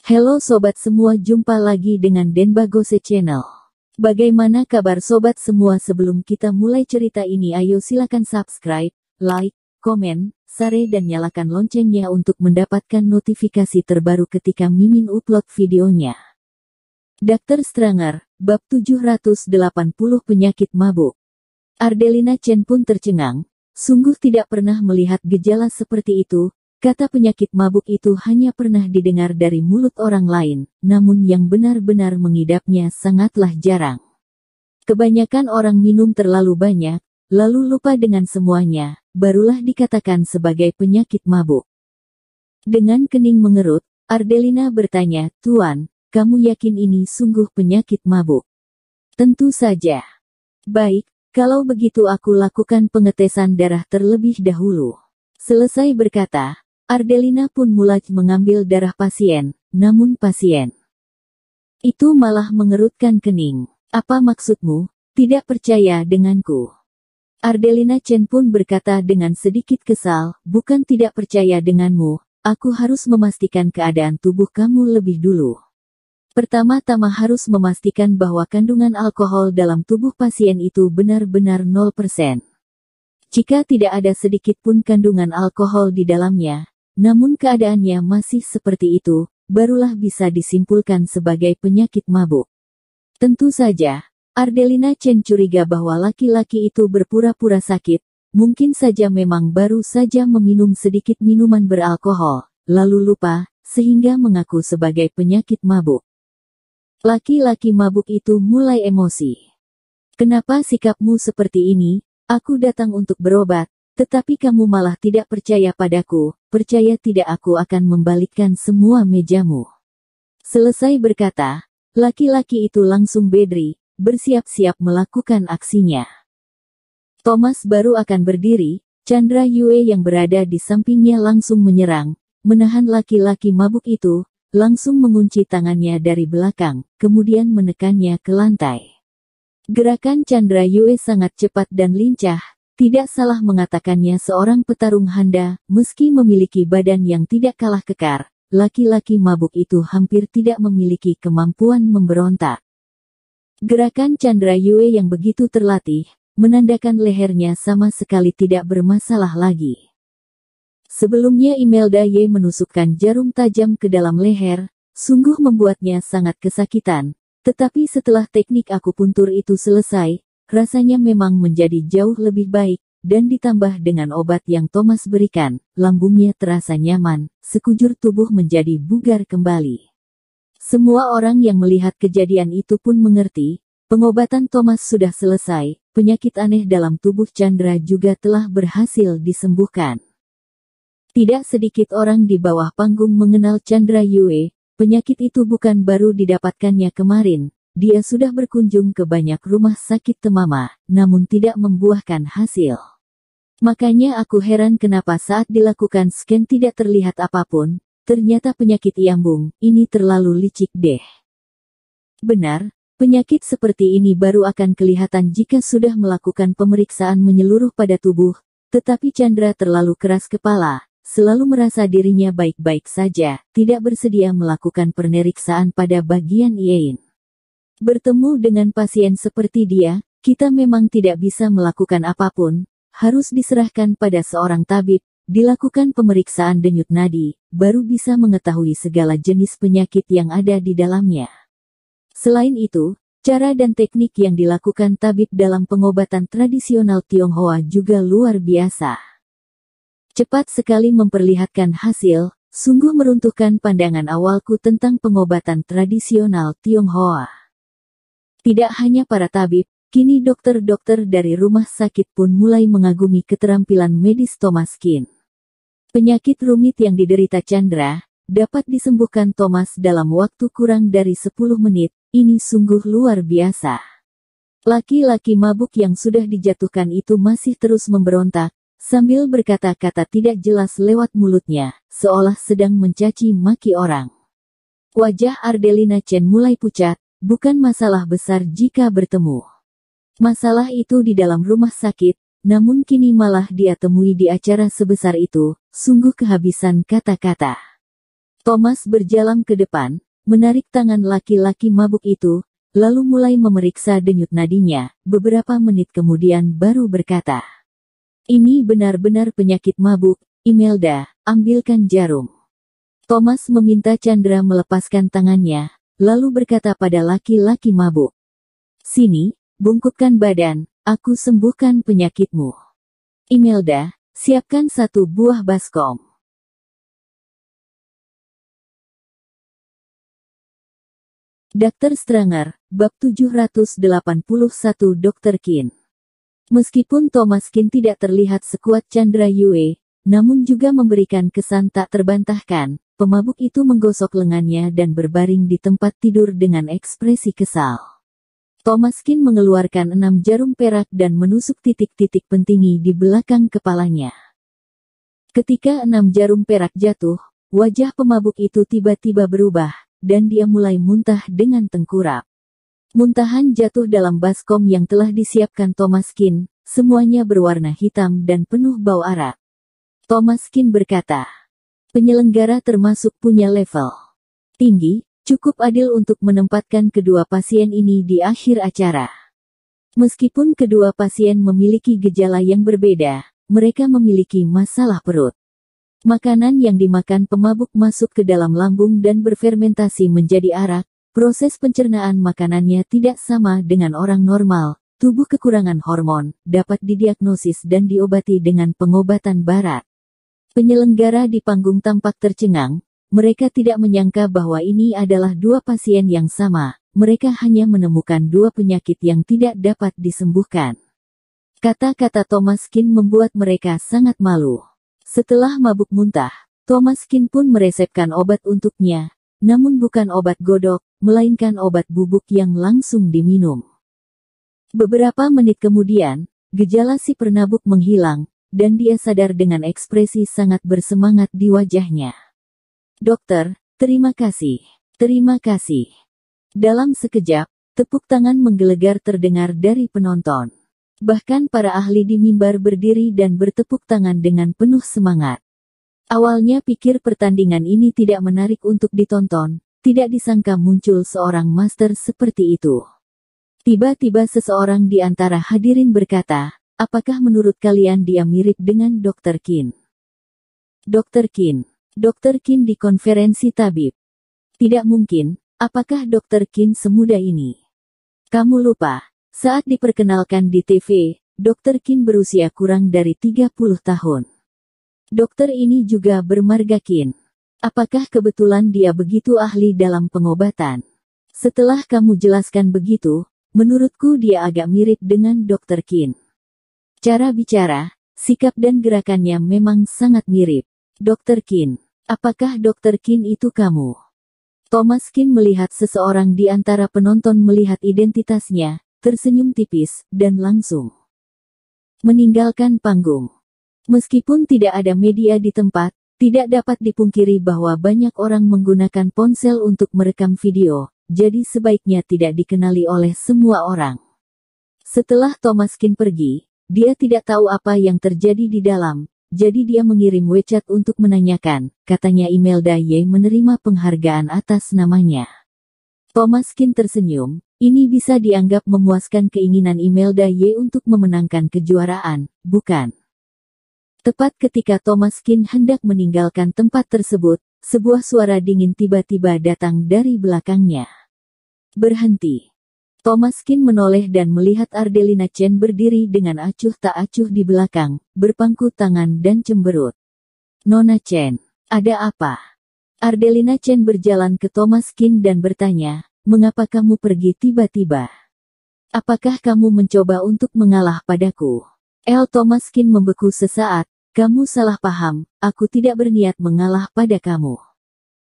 Halo sobat semua, jumpa lagi dengan Denbagose Channel. Bagaimana kabar sobat semua? Sebelum kita mulai cerita ini, ayo silakan subscribe, like, komen, share dan nyalakan loncengnya untuk mendapatkan notifikasi terbaru ketika Mimin upload videonya. Dr. Stranger, bab 780 penyakit mabuk. Ardelina Chen pun tercengang, sungguh tidak pernah melihat gejala seperti itu. Kata penyakit mabuk itu hanya pernah didengar dari mulut orang lain, namun yang benar-benar mengidapnya sangatlah jarang. Kebanyakan orang minum terlalu banyak, lalu lupa dengan semuanya, barulah dikatakan sebagai penyakit mabuk. Dengan kening mengerut, Ardelina bertanya, "Tuan, kamu yakin ini sungguh penyakit mabuk?" "Tentu saja." "Baik, kalau begitu aku lakukan pengetesan darah terlebih dahulu." Selesai berkata, Ardelina pun mulai mengambil darah pasien, namun pasien itu malah mengerutkan kening. "Apa maksudmu? Tidak percaya denganku?" Ardelina Chen pun berkata dengan sedikit kesal, "Bukan tidak percaya denganmu, aku harus memastikan keadaan tubuh kamu lebih dulu. Pertama-tama harus memastikan bahwa kandungan alkohol dalam tubuh pasien itu benar-benar 0%. Jika tidak ada sedikit pun kandungan alkohol di dalamnya, namun keadaannya masih seperti itu, barulah bisa disimpulkan sebagai penyakit mabuk." Tentu saja, Ardelina Chen curiga bahwa laki-laki itu berpura-pura sakit, mungkin saja memang baru saja meminum sedikit minuman beralkohol, lalu lupa, sehingga mengaku sebagai penyakit mabuk. Laki-laki mabuk itu mulai emosi. "Kenapa sikapmu seperti ini? Aku datang untuk berobat, tetapi kamu malah tidak percaya padaku. Percaya tidak, aku akan membalikkan semua mejamu." Selesai berkata, laki-laki itu langsung berdiri, bersiap-siap melakukan aksinya. Thomas baru akan berdiri, Chandra Yue yang berada di sampingnya langsung menyerang, menahan laki-laki mabuk itu, langsung mengunci tangannya dari belakang, kemudian menekannya ke lantai. Gerakan Chandra Yue sangat cepat dan lincah, tidak salah mengatakannya seorang petarung handa, meski memiliki badan yang tidak kalah kekar, laki-laki mabuk itu hampir tidak memiliki kemampuan memberontak. Gerakan Chandra Yue yang begitu terlatih, menandakan lehernya sama sekali tidak bermasalah lagi. Sebelumnya Imelda Ye menusukkan jarum tajam ke dalam leher, sungguh membuatnya sangat kesakitan. Tetapi setelah teknik akupuntur itu selesai, rasanya memang menjadi jauh lebih baik, dan ditambah dengan obat yang Thomas berikan, lambungnya terasa nyaman, sekujur tubuh menjadi bugar kembali. Semua orang yang melihat kejadian itu pun mengerti, pengobatan Thomas sudah selesai, penyakit aneh dalam tubuh Chandra juga telah berhasil disembuhkan. Tidak sedikit orang di bawah panggung mengenal Chandra Yue. Penyakit itu bukan baru didapatkannya kemarin, dia sudah berkunjung ke banyak rumah sakit temama, namun tidak membuahkan hasil. Makanya aku heran kenapa saat dilakukan scan tidak terlihat apapun, ternyata penyakit iambung, ini terlalu licik deh. Benar, penyakit seperti ini baru akan kelihatan jika sudah melakukan pemeriksaan menyeluruh pada tubuh, tetapi Chandra terlalu keras kepala. Selalu merasa dirinya baik-baik saja, tidak bersedia melakukan pemeriksaan pada bagian yin. Bertemu dengan pasien seperti dia, kita memang tidak bisa melakukan apapun, harus diserahkan pada seorang tabib, dilakukan pemeriksaan denyut nadi, baru bisa mengetahui segala jenis penyakit yang ada di dalamnya. Selain itu, cara dan teknik yang dilakukan tabib dalam pengobatan tradisional Tionghoa juga luar biasa. Cepat sekali memperlihatkan hasil, sungguh meruntuhkan pandangan awalku tentang pengobatan tradisional Tionghoa. Tidak hanya para tabib, kini dokter-dokter dari rumah sakit pun mulai mengagumi keterampilan medis Thomas Kin. Penyakit rumit yang diderita Chandra, dapat disembuhkan Thomas dalam waktu kurang dari 10 menit, ini sungguh luar biasa. Laki-laki mabuk yang sudah dijatuhkan itu masih terus memberontak, sambil berkata-kata tidak jelas lewat mulutnya, seolah sedang mencaci maki orang. Wajah Ardelina Chen mulai pucat, bukan masalah besar jika bertemu. Masalah itu di dalam rumah sakit, namun kini malah dia temui di acara sebesar itu, sungguh kehabisan kata-kata. Thomas berjalan ke depan, menarik tangan laki-laki mabuk itu, lalu mulai memeriksa denyut nadinya. Beberapa menit kemudian baru berkata, "Ini benar-benar penyakit mabuk, Imelda, ambilkan jarum." Thomas meminta Chandra melepaskan tangannya, lalu berkata pada laki-laki mabuk, "Sini, bungkukkan badan, aku sembuhkan penyakitmu. Imelda, siapkan 1 buah baskom." Dr. Stranger, Bab 781 Dr. Qin. Meskipun Thomas Qin tidak terlihat sekuat Chandra Yue, namun juga memberikan kesan tak terbantahkan, pemabuk itu menggosok lengannya dan berbaring di tempat tidur dengan ekspresi kesal. Thomas Qin mengeluarkan 6 jarum perak dan menusuk titik-titik pentingi di belakang kepalanya. Ketika 6 jarum perak jatuh, wajah pemabuk itu tiba-tiba berubah, dan dia mulai muntah dengan tengkurap. Muntahan jatuh dalam baskom yang telah disiapkan Thomas Qin, semuanya berwarna hitam dan penuh bau arak. Thomas Qin berkata, "Penyelenggara termasuk punya level tinggi, cukup adil untuk menempatkan kedua pasien ini di akhir acara. Meskipun kedua pasien memiliki gejala yang berbeda, mereka memiliki masalah perut. Makanan yang dimakan pemabuk masuk ke dalam lambung dan berfermentasi menjadi arak. Proses pencernaan makanannya tidak sama dengan orang normal. Tubuh kekurangan hormon, dapat didiagnosis dan diobati dengan pengobatan barat." Penyelenggara di panggung tampak tercengang. Mereka tidak menyangka bahwa ini adalah 2 pasien yang sama. Mereka hanya menemukan 2 penyakit yang tidak dapat disembuhkan. Kata-kata Thomas Qin membuat mereka sangat malu. Setelah mabuk muntah, Thomas Qin pun meresepkan obat untuknya, namun bukan obat godok, melainkan obat bubuk yang langsung diminum. Beberapa menit kemudian, gejala si penabuk menghilang, dan dia sadar dengan ekspresi sangat bersemangat di wajahnya. "Dokter, terima kasih. Terima kasih." Dalam sekejap, tepuk tangan menggelegar terdengar dari penonton. Bahkan para ahli di mimbar berdiri dan bertepuk tangan dengan penuh semangat. Awalnya pikir pertandingan ini tidak menarik untuk ditonton, tidak disangka muncul seorang master seperti itu. Tiba-tiba seseorang di antara hadirin berkata, "Apakah menurut kalian dia mirip dengan Dr. Qin?" Dr. Qin. Dr. Qin di konferensi tabib. Tidak mungkin, apakah Dr. Qin semuda ini? Kamu lupa. Saat diperkenalkan di TV, Dr. Qin berusia kurang dari 30 tahun. Dokter ini juga bermarga Qin. Apakah kebetulan dia begitu ahli dalam pengobatan? Setelah kamu jelaskan begitu, menurutku dia agak mirip dengan Dr. Qin. Cara bicara, sikap dan gerakannya memang sangat mirip. Dr. Qin, apakah Dr. Qin itu kamu? Thomas Qin melihat seseorang di antara penonton melihat identitasnya, tersenyum tipis, dan langsung meninggalkan panggung. Meskipun tidak ada media di tempat, tidak dapat dipungkiri bahwa banyak orang menggunakan ponsel untuk merekam video, jadi sebaiknya tidak dikenali oleh semua orang. Setelah Thomas Qin pergi, dia tidak tahu apa yang terjadi di dalam, jadi dia mengirim WeChat untuk menanyakan, katanya Imelda Ye menerima penghargaan atas namanya. Thomas Qin tersenyum, ini bisa dianggap memuaskan keinginan Imelda Ye untuk memenangkan kejuaraan, bukan? Tepat ketika Thomas Qin hendak meninggalkan tempat tersebut, sebuah suara dingin tiba-tiba datang dari belakangnya. "Berhenti." Thomas Qin menoleh dan melihat Ardelina Chen berdiri dengan acuh tak acuh di belakang, berpangku tangan dan cemberut. "Nona Chen, ada apa?" Ardelina Chen berjalan ke Thomas Qin dan bertanya, "Mengapa kamu pergi tiba-tiba? Apakah kamu mencoba untuk mengalah padaku?" Thomas Qin membeku sesaat, "Kamu salah paham, aku tidak berniat mengalah pada kamu.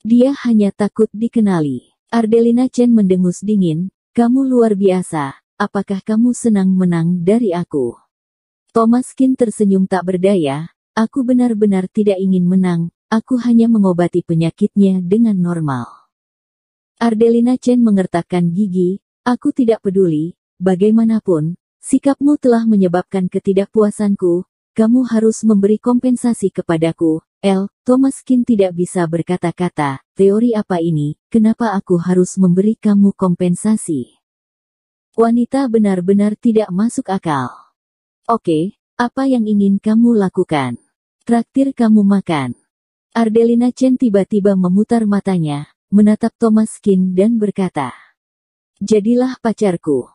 Dia hanya takut dikenali." Ardelina Chen mendengus dingin, "Kamu luar biasa, apakah kamu senang menang dari aku?" Thomas Qin tersenyum tak berdaya, "Aku benar-benar tidak ingin menang, aku hanya mengobati penyakitnya dengan normal." Ardelina Chen mengertakkan gigi, "Aku tidak peduli, bagaimanapun, sikapmu telah menyebabkan ketidakpuasanku, kamu harus memberi kompensasi kepadaku, Thomas Kin tidak bisa berkata-kata, teori apa ini, kenapa aku harus memberi kamu kompensasi? Wanita benar-benar tidak masuk akal. Oke, apa yang ingin kamu lakukan? Traktir kamu makan. Ardelina Chen tiba-tiba memutar matanya, menatap Thomas Kin dan berkata, jadilah pacarku.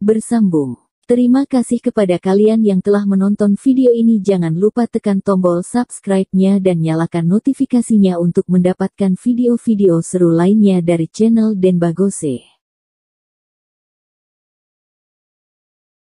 Bersambung. Terima kasih kepada kalian yang telah menonton video ini. Jangan lupa tekan tombol subscribe-nya dan nyalakan notifikasinya untuk mendapatkan video-video seru lainnya dari channel Denbagose.